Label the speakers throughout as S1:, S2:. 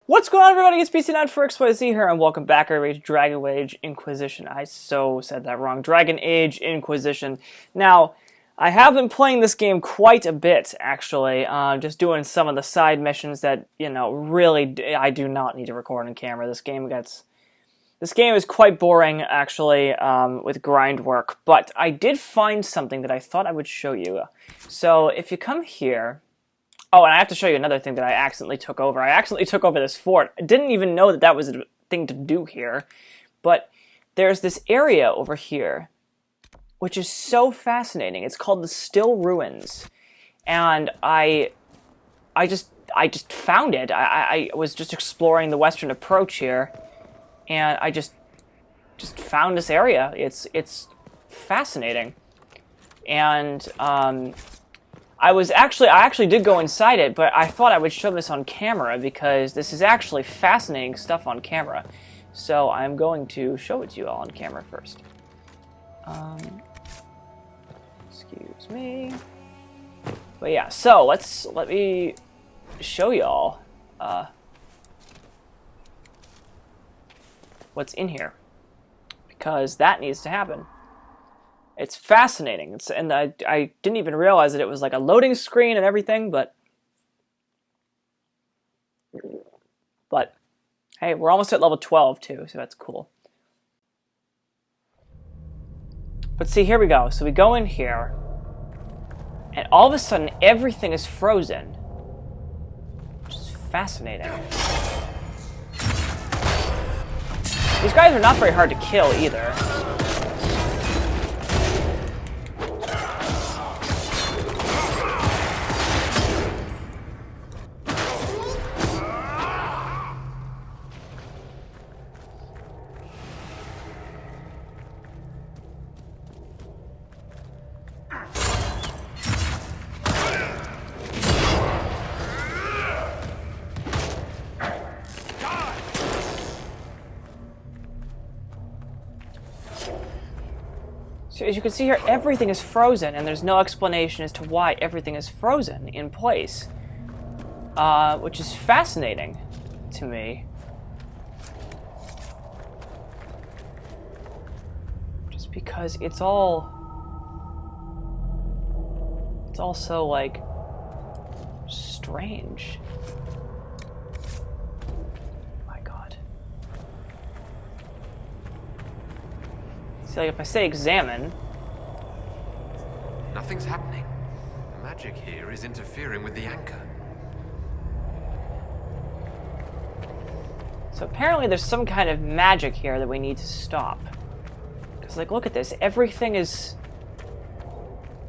S1: What's going on, everybody? It's PC9 for XYZ here, and welcome back, everybody, to Dragon Age Inquisition. I so said that wrong. Dragon Age Inquisition. Now, I have been playing this game quite a bit, actually. Just doing some of the side missions that, you know, really, I do not need to record on camera. This game is quite boring, actually, with grind work. But I did find something that I thought I would show you. So, if you come here... Oh, and I have to show you another thing that I accidentally took over. I accidentally took over this fort. I didn't even know that that was a thing to do here. But there's this area over here, which is so fascinating. It's called the Still Ruins. And I just found it. I was just exploring the western approach here, and I just found this area. It's fascinating. And I actually did go inside it, but I thought I would show this on camera because this is actually fascinating stuff on camera. So I'm going to show it to you all on camera first. Excuse me. But yeah, so let me show y'all what's in here, because that needs to happen. It's fascinating. And I didn't even realize that it was like a loading screen and everything, but hey, we're almost at level 12 too, so that's cool. But see, here we go. So we go in here, and all of a sudden everything is frozen, which is fascinating. These guys are not very hard to kill either. So as you can see here, everything is frozen, and there's no explanation as to why everything is frozen in place, which is fascinating to me. Just because it's all so, like, strange. My God. See, like, if I say examine...
S2: Nothing's happening. The magic here is interfering with the anchor.
S1: So apparently there's some kind of magic here that we need to stop. Because, like, look at this. Everything is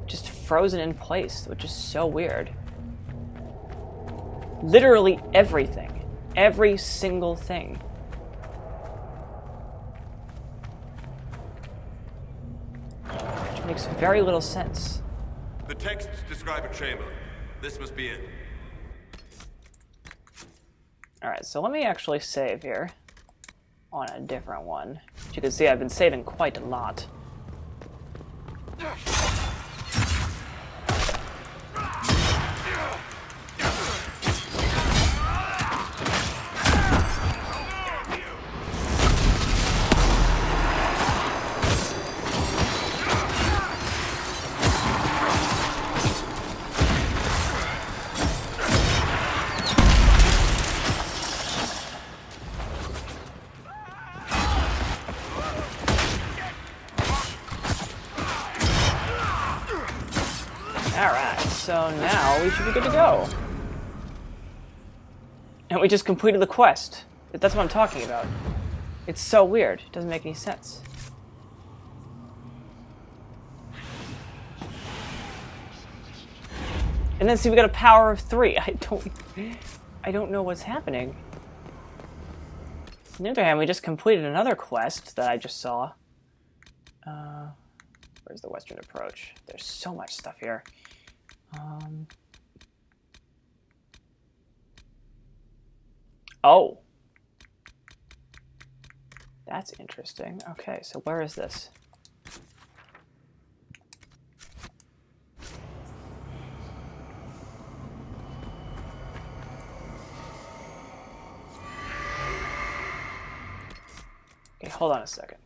S1: just frozen in place, which is so weird. Literally everything. Every single thing. Which makes very little sense.
S3: The texts describe a chamber. This must be it.
S1: Alright, so let me actually save here on a different one. As you can see, I've been saving quite a lot. Alright, so now we should be good to go. And we just completed the quest. That's what I'm talking about. It's so weird. It doesn't make any sense. And then see, we got a power of 3. I don't know what's happening. On the other hand, we just completed another quest that I just saw. Where's the western approach? There's so much stuff here. Oh. That's interesting. Okay, so where is this? Okay, hold on a second.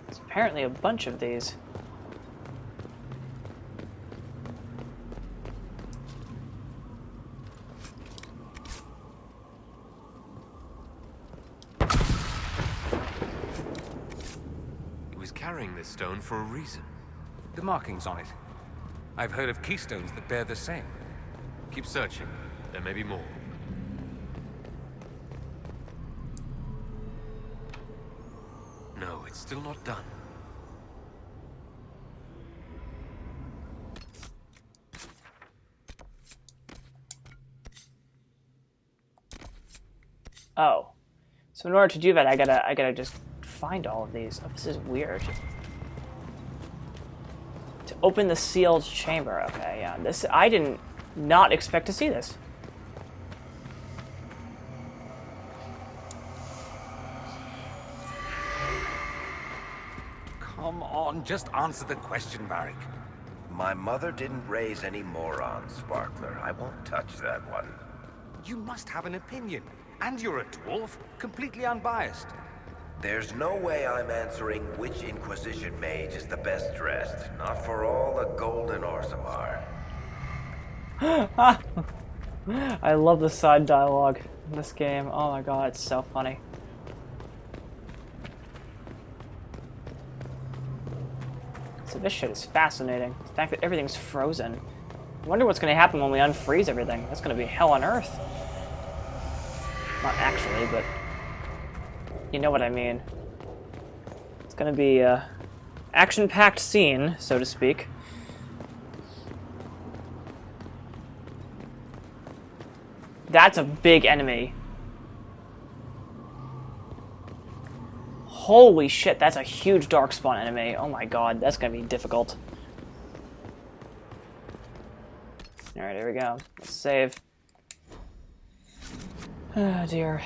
S1: There's apparently a bunch of these.
S2: He was carrying this stone for a reason.
S4: The markings on it. I've heard of keystones that bear the same.
S2: Keep searching. There may be more. No, it's still not done.
S1: Oh. So in order to do that, I gotta just find all of these. Oh, this is weird. To open the sealed chamber. Okay, yeah. This, I didn't not expect to see this.
S4: Come on, just answer the question, Varric.
S5: My mother didn't raise any morons, Sparkler. I won't touch that one.
S4: You must have an opinion. And you're a dwarf, completely unbiased.
S5: There's no way I'm answering which Inquisition mage is the best dressed. Not for all the golden Orzammar.
S1: I love the side dialogue in this game. Oh my god, it's so funny. So this shit is fascinating. The fact that everything's frozen. I wonder what's going to happen when we unfreeze everything. That's going to be hell on earth. Not actually, but you know what I mean. It's going to be an action-packed scene, so to speak. That's a big enemy. Holy shit, that's a huge darkspawn enemy. Oh my god, that's gonna be difficult. Alright, here we go. Let's save. Oh dear.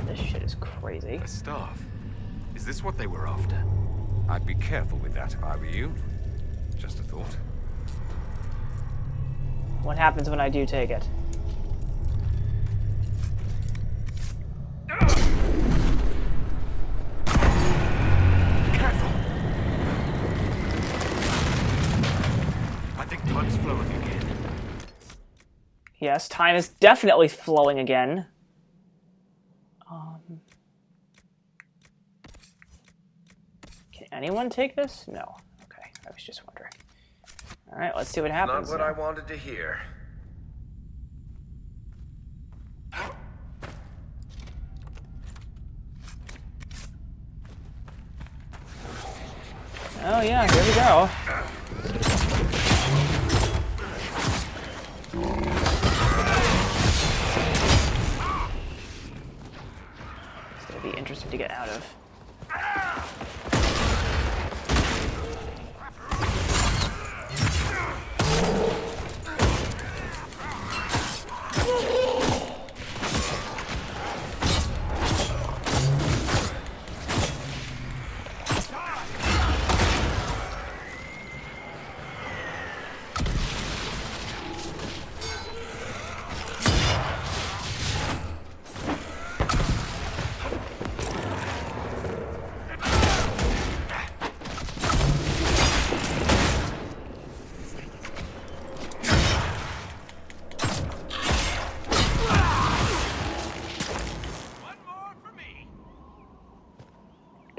S1: This shit is crazy.
S2: A staff. Is this what they were after?
S4: I'd be careful with that if I were you. Just a thought.
S1: What happens when I do take it?
S2: Careful! I think time's flowing again.
S1: Yes, time is definitely flowing again. Can anyone take this? No. Okay, I was just wondering. All right, let's see what happens.
S5: Not what I wanted to hear.
S1: Oh yeah, here we go. It's gonna be interesting to get out of.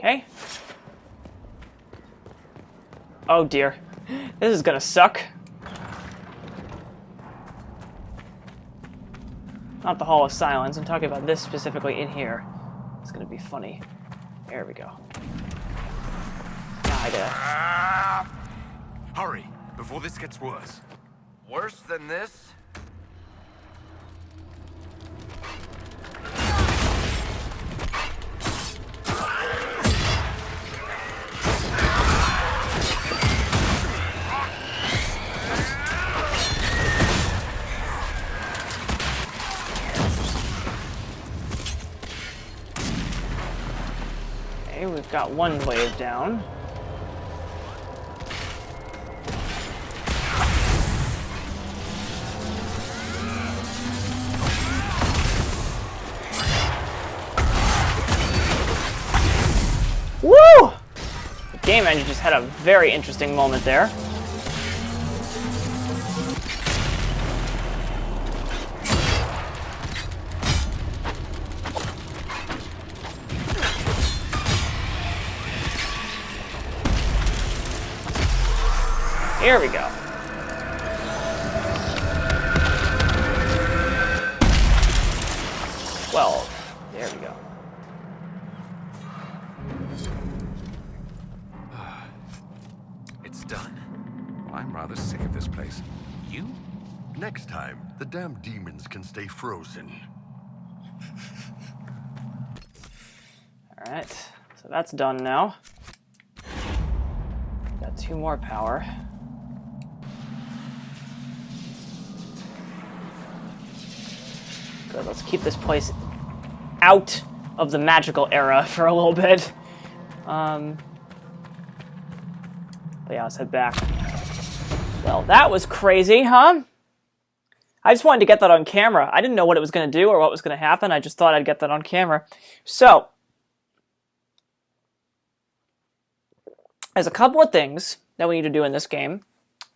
S1: Okay. Oh dear. This is gonna suck. Not the Hall of Silence. I'm talking about this specifically in here. It's gonna be funny. There we go. Now I did.
S2: Hurry, before this gets worse.
S5: Worse than this?
S1: Okay, we've got one wave down. Woo! The game engine just had a very interesting moment there. Here we go. Well, there we go.
S4: It's done. I'm rather sick of this place. You?
S6: Next time, the damn demons can stay frozen.
S1: Alright, so that's done now. Got 2 more power. Good, let's keep this place out of the magical era for a little bit. But yeah, let's head back. Well, that was crazy, huh? I just wanted to get that on camera. I didn't know what it was going to do or what was going to happen. I just thought I'd get that on camera. So, there's a couple of things that we need to do in this game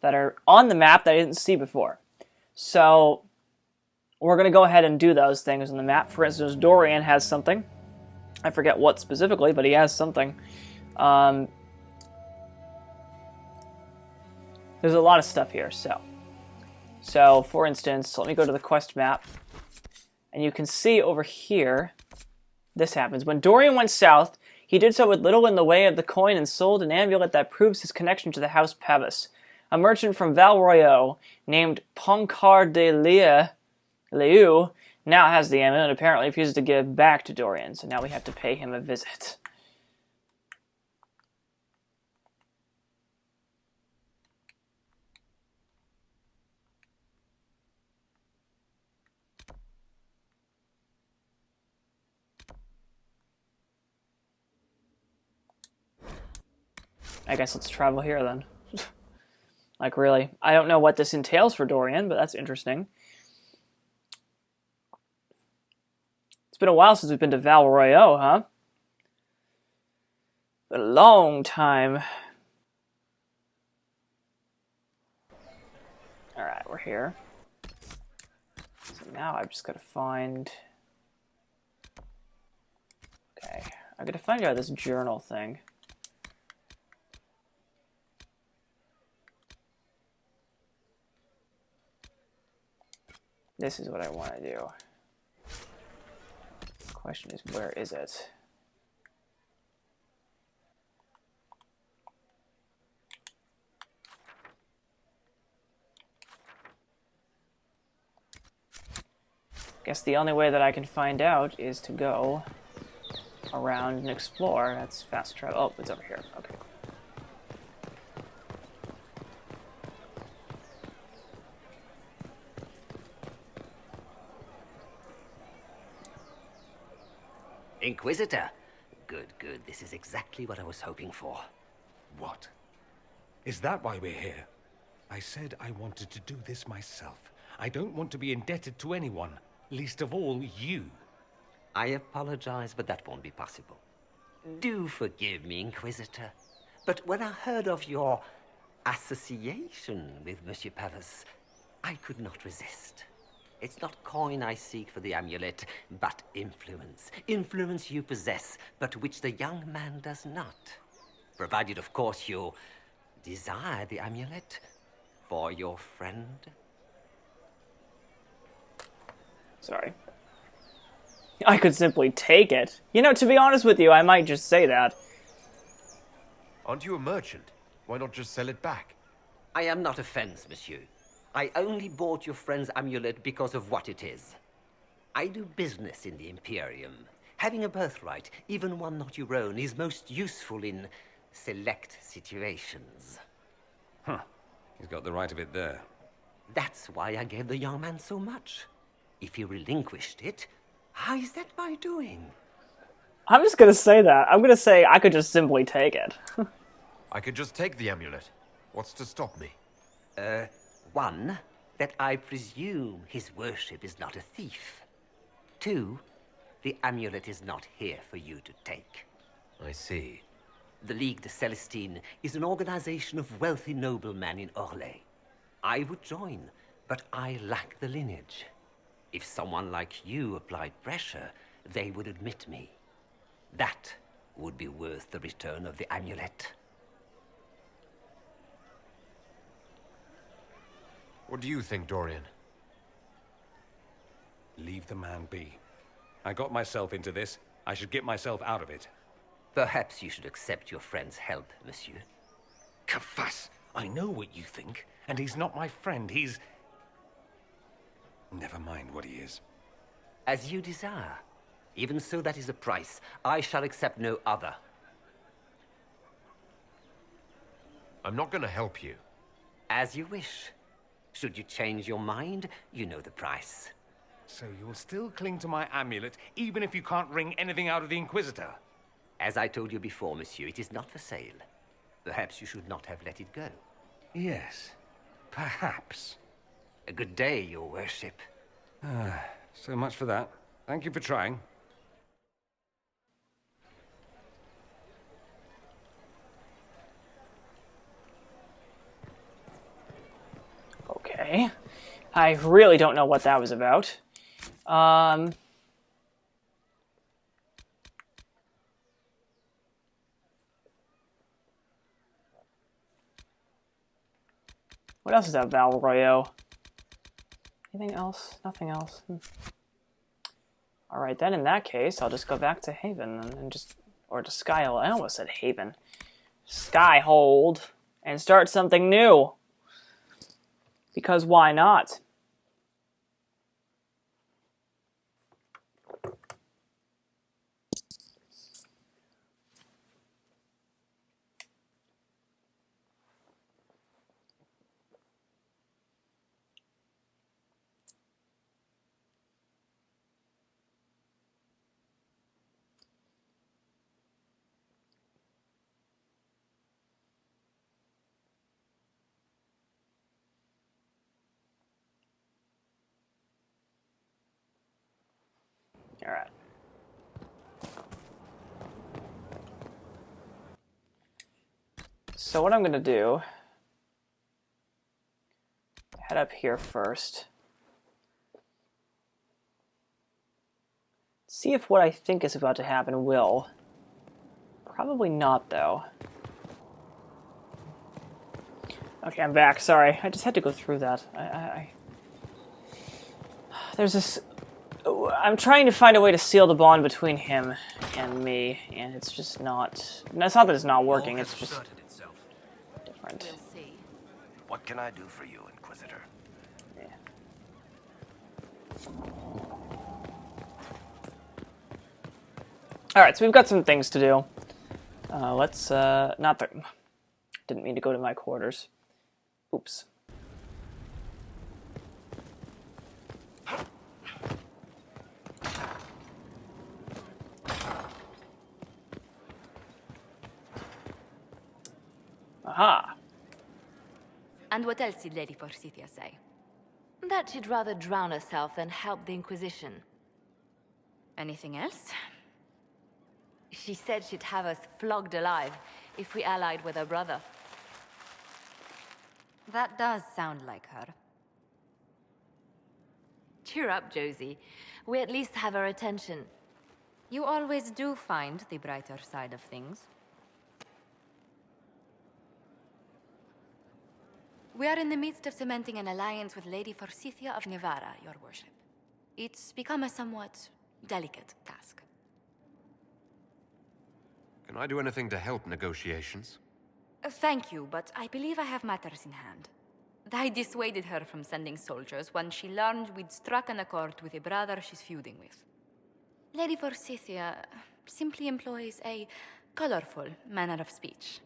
S1: that are on the map that I didn't see before. So, we're going to go ahead and do those things on the map. For instance, Dorian has something. I forget what specifically, but he has something. There's a lot of stuff here, So, for instance, let me go to the quest map. And you can see over here, this happens. When Dorian went south, he did so with little in the way of the coin and sold an amulet that proves his connection to the House Pavus. A merchant from Val Royeaux named Pontcar de Leu now has the amulet and apparently refuses to give back to Dorian. So now we have to pay him a visit. I guess let's travel here then. Like, really. I don't know what this entails for Dorian, but that's interesting. It's been a while since we've been to Val Royeaux, huh? Been a long time. Alright, we're here. So now I've just got to find... Okay, I've got to find out this journal thing. This is what I want to do. The question is, where is it? Guess the only way that I can find out is to go around and explore. That's fast travel. Oh, it's over here. Okay.
S7: Inquisitor. Good, good. This is exactly what I was hoping for.
S4: What? Is that why we're here? I said I wanted to do this myself. I don't want to be indebted to anyone, least of all you.
S7: I apologize, but that won't be possible. Do forgive me, Inquisitor. But when I heard of your association with Monsieur Pavus, I could not resist. It's not coin I seek for the amulet, but influence. Influence you possess, but which the young man does not. Provided, of course, you desire the amulet for your friend.
S1: Sorry. I could simply take it. You know, to be honest with you, I might just say that.
S2: Aren't you a merchant? Why not just sell it back?
S7: I am not a fence, monsieur. I only bought your friend's amulet because of what it is. I do business in the Imperium. Having a birthright, even one not your own, is most useful in select situations.
S4: Huh. He's got the right of it there.
S7: That's why I gave the young man so much. If he relinquished it, how is that my doing?
S1: I'm just gonna say that. I'm gonna say I could just simply take it.
S2: I could just take the amulet. What's to stop me?
S7: One, that I presume his worship is not a thief. Two, the amulet is not here for you to take.
S2: I see.
S7: The Ligue de Celestine is an organization of wealthy noblemen in Orlais. I would join, but I lack the lineage. If someone like you applied pressure, they would admit me. That would be worth the return of the amulet.
S2: What do you think, Dorian?
S4: Leave the man be. I got myself into this. I should get myself out of it.
S7: Perhaps you should accept your friend's help, monsieur.
S4: Kafas, I know what you think, and he's not my friend. He's... Never mind what he is.
S7: As you desire. Even so, that is a price. I shall accept no other.
S2: I'm not gonna help you.
S7: As you wish. Should you change your mind, you know the price.
S4: So you'll still cling to my amulet, even if you can't wring anything out of the Inquisitor?
S7: As I told you before, monsieur, it is not for sale. Perhaps you should not have let it go.
S4: Yes, perhaps.
S7: A good day, your worship.
S4: So much for that. Thank you for trying.
S1: Okay. I really don't know what that was about. What else is that Val Royo? Anything else? Nothing else. Alright, then in that case, I'll just go back to Haven and just... Or to Skyhold. I almost said Haven. Skyhold. And start something new. Because why not? All right. So what I'm going to do, head up here first. See if what I think is about to happen will. Probably not, though. Okay, I'm back. Sorry. I just had to go through that. There's this... I'm trying to find a way to seal the bond between him and me, and it's just not... It's not that it's not working, it's just different.
S5: We'll see. What can I do for you, Inquisitor?
S1: Yeah. Alright, so we've got some things to do. Let's, not that... Didn't mean to go to my quarters. Oops. Aha!
S8: And what else did Lady Forsythia say? That she'd rather drown herself than help the Inquisition. Anything else? She said she'd have us flogged alive if we allied with her brother. That does sound like her. Cheer up, Josie. We at least have her attention. You always do find the brighter side of things. We are in the midst of cementing an alliance with Lady Forsythia of Navarra, your worship. It's become a somewhat delicate task.
S2: Can I do anything to help negotiations?
S8: Thank you, but I believe I have matters in hand. I dissuaded her from sending soldiers when she learned we'd struck an accord with a brother she's feuding with. Lady Forsythia simply employs a colorful manner of speech.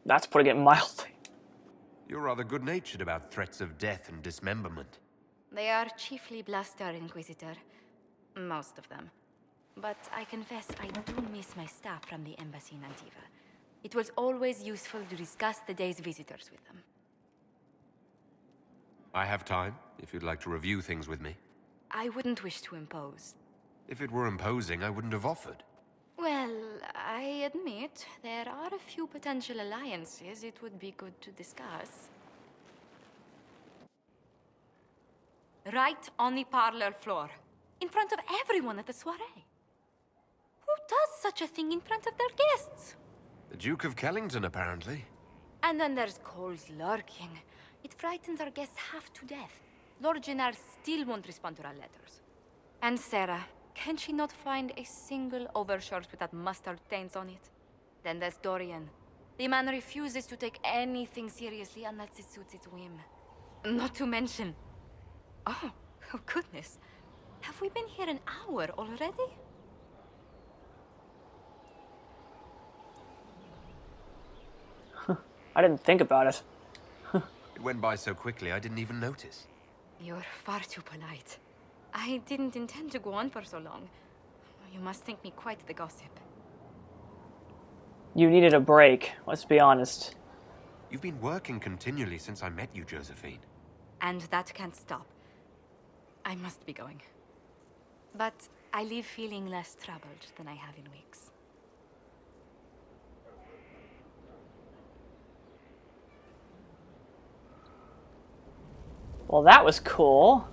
S1: That's putting it mildly.
S2: You're rather good-natured about threats of death and dismemberment.
S8: They are chiefly bluster, Inquisitor. Most of them. But I confess I do miss my staff from the embassy in Antiva. It was always useful to discuss the day's visitors with them.
S2: I have time, if you'd like to review things with me.
S8: I wouldn't wish to impose.
S2: If it were imposing, I wouldn't have offered.
S8: Well, I admit there are a few potential alliances it would be good to discuss. Right on the parlor floor, in front of everyone at the soiree. Who does such a thing in front of their guests?
S2: The Duke of Kellington, apparently.
S8: And then there's Cole's lurking. It frightens our guests half to death. Lord Gennard still won't respond to our letters. And Sarah, can she not find a single overshirt with that mustard taint on it? Then there's Dorian. The man refuses to take anything seriously unless it suits its whim. Not to mention... Oh goodness. Have we been here an hour already?
S1: I didn't think about it.
S2: It went by so quickly, I didn't even notice.
S8: You're far too polite. I didn't intend to go on for so long. You must think me quite the gossip.
S1: You needed a break, let's be honest.
S2: You've been working continually since I met you, Josephine.
S8: And that can't stop. I must be going. But I leave feeling less troubled than I have in weeks.
S1: Well, that was cool.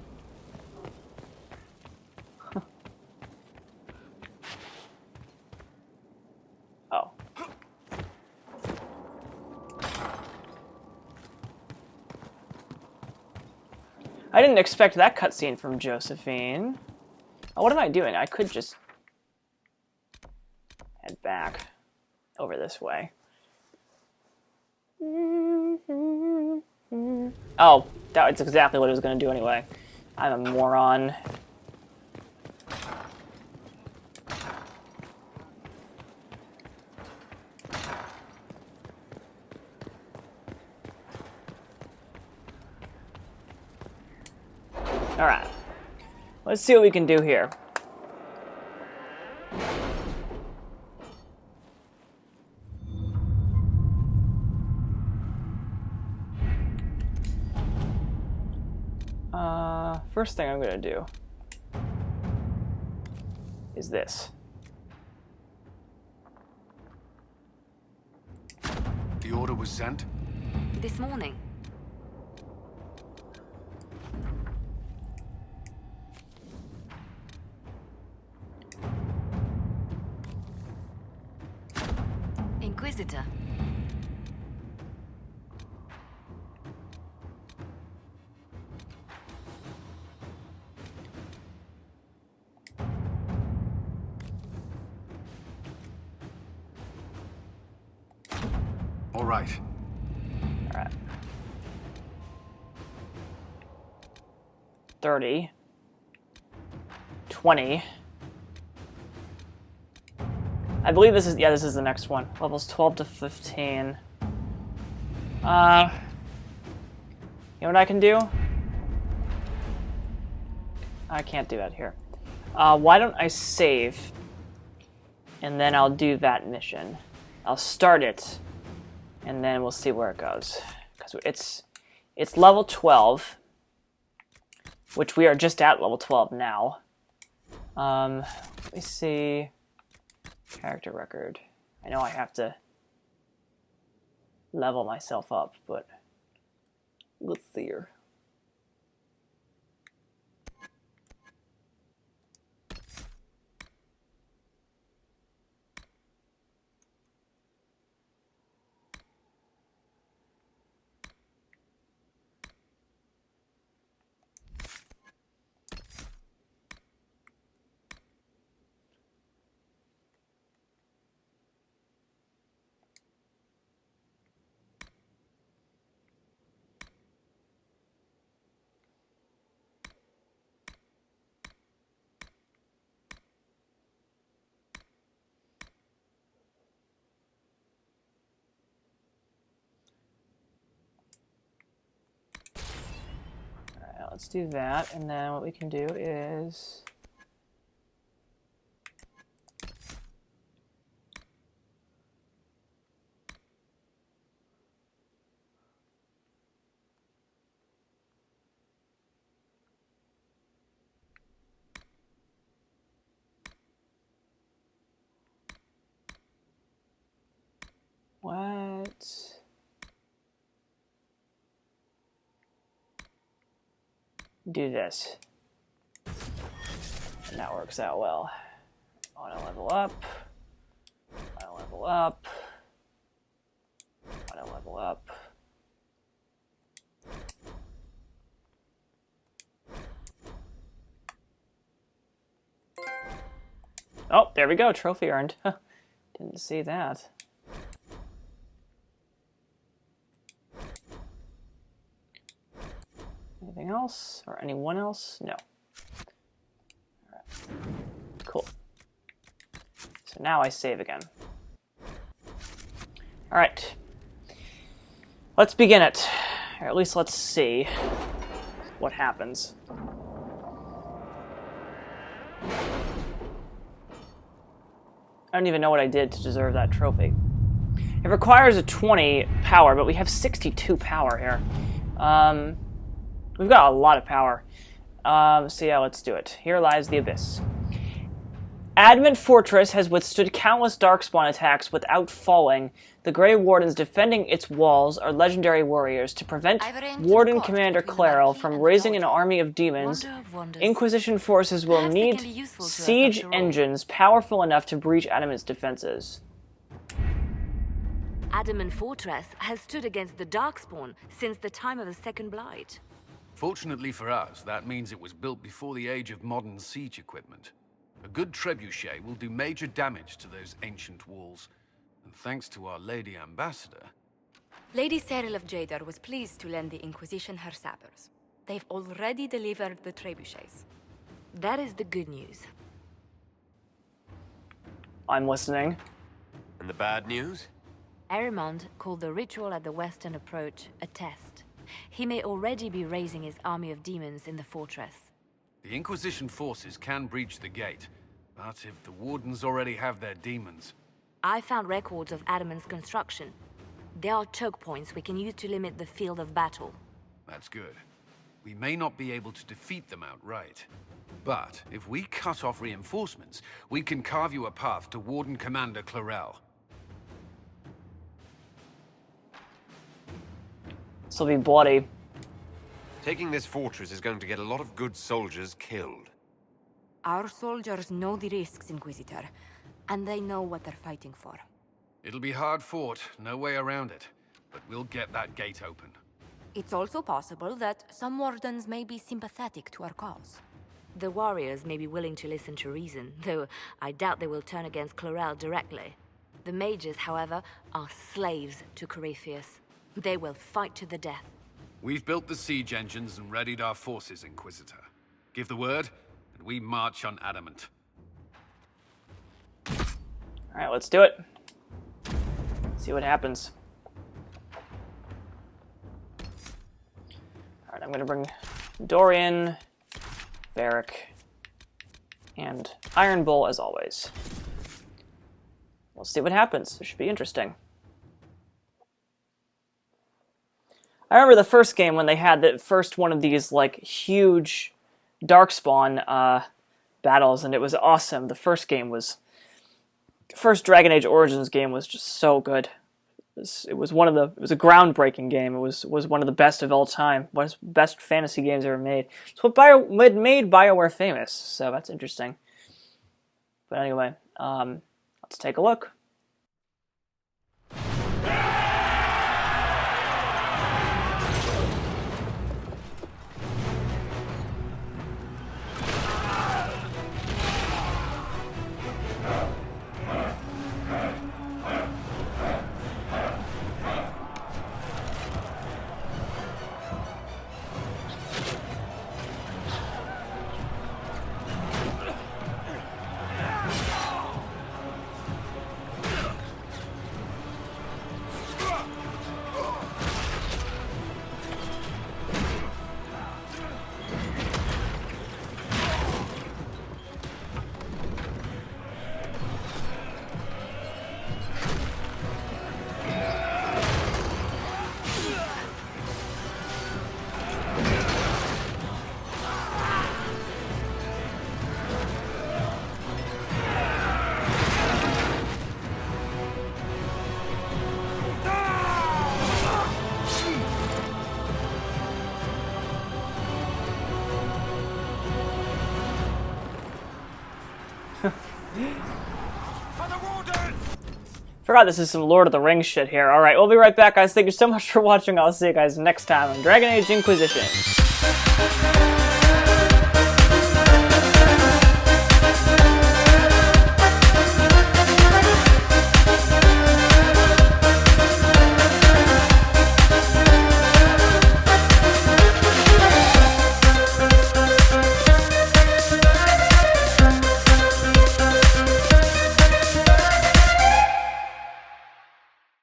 S1: Oh. I didn't expect that cutscene from Josephine. Oh, what am I doing? I could just head back over this way. Oh, that's exactly what it was going to do anyway. I'm a moron. Alright. Let's see what we can do here. First thing I'm going to do is this.
S9: The order was sent?
S8: This morning. Inquisitor.
S9: All right.
S1: All right. 30. 20. I believe this is, yeah, this is the next one. Levels 12 to 15. You know what I can do? I can't do that here. Why don't I save, and then I'll do that mission. I'll start it, and then we'll see where it goes. Because it's level 12, which we are just at level 12 now. Let me see. Character record. I know I have to level myself up, but let's see here. Alright, let's do that, and then what we can do is... do this. And that works out well. Auto level up. Auto level up. Auto level up. Oh, there we go. Trophy earned. Didn't see that. Anything else? Or anyone else? No. Alright. Cool. So now I save again. Alright. Let's begin it. Or at least let's see what happens. I don't even know what I did to deserve that trophy. It requires a 20 power, but we have 62 power here. We've got a lot of power. So yeah, let's do it. Here lies the abyss. Adamant Fortress has withstood countless darkspawn attacks without falling. The Grey Wardens defending its walls are legendary warriors. To prevent Warden Commander Clairol from raising an army of demons, Inquisition forces will need siege engines powerful enough to breach Adamant's defenses.
S10: Adamant Fortress has stood against the Darkspawn since the time of the Second Blight.
S9: Fortunately for us, that means it was built before the age of modern siege equipment. A good trebuchet will do major damage to those ancient walls. And thanks to our Lady Ambassador...
S8: Lady Cyril of Jadar was pleased to lend the Inquisition her sappers. They've already delivered the trebuchets.
S10: That is the good news.
S1: I'm listening.
S2: And the bad news?
S10: Erimond called the ritual at the western approach a test. He may already be raising his army of demons in the fortress.
S9: The Inquisition forces can breach the gate, but if the Wardens already have their demons...
S10: I found records of Adamant's construction. There are choke points we can use to limit the field of battle.
S9: That's good. We may not be able to defeat them outright. But if we cut off reinforcements, we can carve you a path to Warden Commander Clairol.
S1: This will be bloody.
S2: Taking this fortress is going to get a lot of good soldiers killed.
S8: Our soldiers know the risks, Inquisitor, and they know what they're fighting for.
S9: It'll be hard fought, no way around it. But we'll get that gate open.
S8: It's also possible that some wardens may be sympathetic to our cause.
S10: The warriors may be willing to listen to reason, though I doubt they will turn against Clairol directly. The mages, however, are slaves to Corypheus. They will fight to the death.
S9: We've built the siege engines and readied our forces, Inquisitor. Give the word, and we march on Adamant.
S1: Alright, let's do it. See what happens. Alright, I'm gonna bring Dorian, Varric, and Iron Bull as always. Let's see what happens. This should be interesting. I remember the first game when they had the first one of these like huge Darkspawn battles, and it was awesome. The first game was, first Dragon Age Origins game was just so good. It was a groundbreaking game. It was one of the best of all time. One of the best fantasy games ever made. It's what made BioWare famous, so that's interesting. But anyway, let's take a look. Forgot this is some Lord of the Rings shit here. Alright, we'll be right back, guys. Thank you so much for watching. I'll see you guys next time on Dragon Age Inquisition.